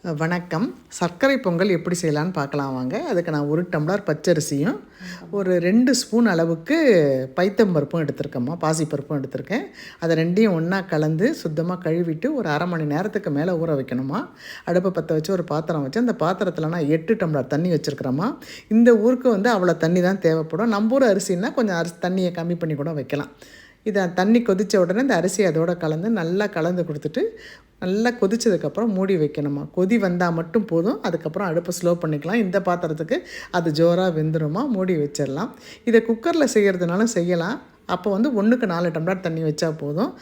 வணக்கம். சர்க்கரை பொங்கல் எப்படி செய்யலான்னு பார்க்கலாம் வாங்க. அதுக்கு நான் 1 டம்ளர் பச்சரிசியும் ஒரு 2 ஸ்பூன் அளவுக்கு பைத்தம்பருப்பும் எடுத்திருக்கேம்மா, பாசிப்பருப்பும் எடுத்திருக்கேன். அதை ரெண்டையும் ஒன்றா கலந்து சுத்தமாக கழுவிட்டு ஒரு அரை மணி நேரத்துக்கு மேலே ஊற வைக்கணுமா. அடுப்பை பற்ற வச்சு ஒரு பாத்திரம் வச்சு அந்த பாத்திரத்தில் நான் 8 டம்ளர் தண்ணி வச்சுருக்கிறேம்மா. இந்த ஊருக்கு அவ்வளோ தண்ணி தான் தேவைப்படும். நம்ம ஊர் அரிசின்னா கொஞ்சம் தண்ணியை கம்மி பண்ணி கூட வைக்கலாம். இதை தண்ணி கொதித்த உடனே இந்த அரிசி அதோடு கலந்து நல்லா கலந்து கொடுத்துட்டு நல்லா கொதித்ததுக்கப்புறம் மூடி வைக்கணுமா. கொதி வந்தால் மட்டும் போதும். அதுக்கப்புறம் அடுப்பை ஸ்லோ பண்ணிக்கலாம். இந்த பாத்திரத்துக்கு அது ஜோராக வெந்துருமா. மூடி வச்சிடலாம். இதை குக்கரில் செய்கிறதுனாலும் செய்யலாம். அப்போ 1க்கு 4 டம்ளர் தண்ணி வச்சா போதும்.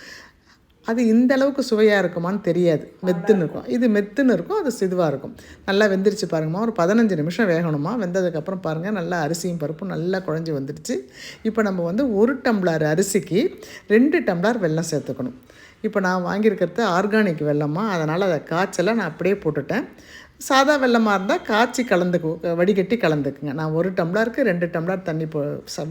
அது இந்த அளவுக்கு சுவையாக இருக்குமான்னு தெரியாது. மெத்துன்னு இருக்கும். இது மெத்துன்னு இருக்கும், அது சிதுவாக இருக்கும். நல்லா வெந்துருச்சு பாருங்கம்மா. ஒரு 15 நிமிஷம் வேகணுமா. வெந்ததுக்கப்புறம் பாருங்கள், நல்லா அரிசியும் பருப்பும் நல்லா குழஞ்சி வந்துடுச்சு. இப்போ நம்ம 1 டம்ளர் அரிசிக்கு 2 டம்ளர் வெல்லம் சேர்த்துக்கணும். இப்போ நான் வாங்கியிருக்கிறது ஆர்கானிக் வெல்லம்மா, அதனால் அதை காய்ச்சலை நான் அப்படியே போட்டுட்டேன். சாதா வெல்லமாக இருந்தால் காய்ச்சி வடிகட்டி கலந்துக்குங்க. நான் 1 டம்ளருக்கு 2 டம்ளர் தண்ணி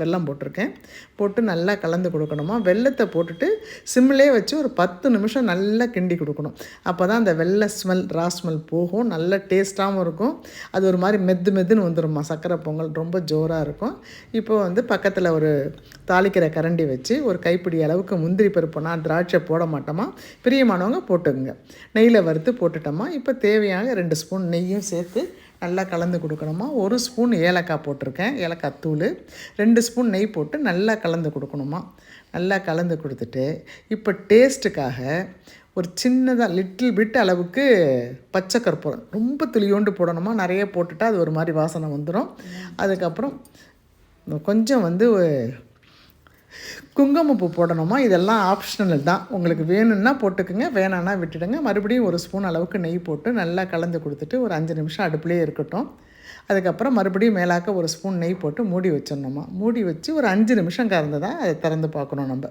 வெல்லம் போட்டிருக்கேன். போட்டு நல்லா கலந்து கொடுக்கணுமா. வெல்லத்தை போட்டுட்டு சிம்மிலே வச்சு ஒரு 10 நிமிஷம் நல்லா கிண்டி கொடுக்கணும். அப்போ தான் அந்த வெள்ளை ஸ்மெல், ரா ஸ்மெல் போகும். நல்ல டேஸ்ட்டாகவும் இருக்கும். அது ஒரு மாதிரி மெத்துன்னு வந்துடும்மா. சர்க்கரை பொங்கல் ரொம்ப ஜோராக இருக்கும். இப்போது பக்கத்தில் ஒரு தாளிக்கிற கரண்டி வச்சு ஒரு கைப்பிடி அளவுக்கு முந்திரி பருப்பு, நான் திராட்சை போட மாட்டோமா, பிரியமானவங்க போட்டுக்குங்க. நெய்யில் வறுத்து போட்டுட்டோமா. இப்போ தேவையான 2 ஸ்பூன் நெய்யும் சேர்த்து நல்லா கலந்து கொடுக்கணுமா. 1 ஸ்பூன் ஏலக்காய் போட்டிருக்கேன், ஏலக்காய் தூள். 2 ஸ்பூன் நெய் போட்டு நல்லா கலந்து கொடுக்கணுமா. நல்லா கலந்து கொடுத்துட்டு இப்போ டேஸ்ட்டுக்காக ஒரு சின்னதாக லிட்டில் பிட் அளவுக்கு பச்சை கற்பூரம் ரொம்ப துளியோண்டு போடணுமா. நிறைய போட்டுட்டா அது ஒரு மாதிரி வாசனை வந்துடும். அதுக்கப்புறம் கொஞ்சம் குங்குமப்பூ போடணுமா. இதெல்லாம் ஆப்ஷனல் தான். உங்களுக்கு வேணும்னா போட்டுக்குங்க, வேணான்னா விட்டுடுங்க. மறுபடியும் 1 ஸ்பூன் அளவுக்கு நெய் போட்டு நல்லா கலந்து கொடுத்துட்டு ஒரு 5 நிமிஷம் அடுப்புலேயே இருக்கட்டும். அதுக்கப்புறம் மறுபடியும் மேலாக்க 1 ஸ்பூன் நெய் போட்டு மூடி வச்சிடணுமா. மூடி வச்சு ஒரு 5 நிமிஷம் கறந்து தான் அதை திறந்து பார்க்கணும். நம்ம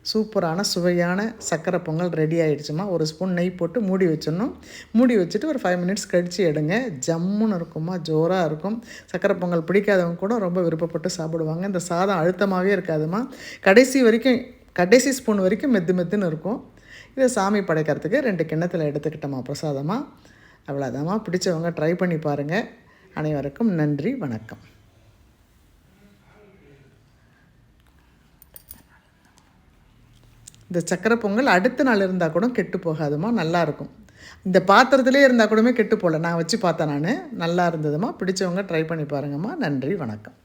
சூப்பரான சுவையான சர்க்கரை பொங்கல் ரெடி ஆகிடுச்சுமா. 1 ஸ்பூன் நெய் போட்டு மூடி வச்சிடணும். மூடி வச்சுட்டு ஒரு 5 மினிட்ஸ் கழித்து எடுங்க. ஜம்முன்னு இருக்குமா, ஜோராக இருக்கும். சர்க்கரை பொங்கல் பிடிக்காதவங்க கூட ரொம்ப விருப்பப்பட்டு சாப்பிடுவாங்க. இந்த சாதம் அழுத்தமாகவே இருக்காதுமா. கடைசி ஸ்பூன் வரைக்கும் மெத்துன்னு இருக்கும். இதை சாமி படைக்கிறதுக்கு 2 கிண்ணத்தில் எடுத்துக்கிட்டோமா பிரசாதமாக. அவ்வளோதாம்மா. பிடிச்சவங்க ட்ரை பண்ணி பாருங்கள். அனைவருக்கும் நன்றி, வணக்கம். இந்த சக்கரை பொங்கல் அடுத்த நாள் இருந்தால் கூட கெட்டு போகாதுமா, நல்லாயிருக்கும். இந்த பாத்திரத்திலே இருந்தால் கூடமே கெட்டு போகல. நான் வச்சு பார்த்தேன், நல்லா இருந்ததுமா. பிடிச்சவங்க ட்ரை பண்ணி பாருங்கம்மா. நன்றி, வணக்கம்.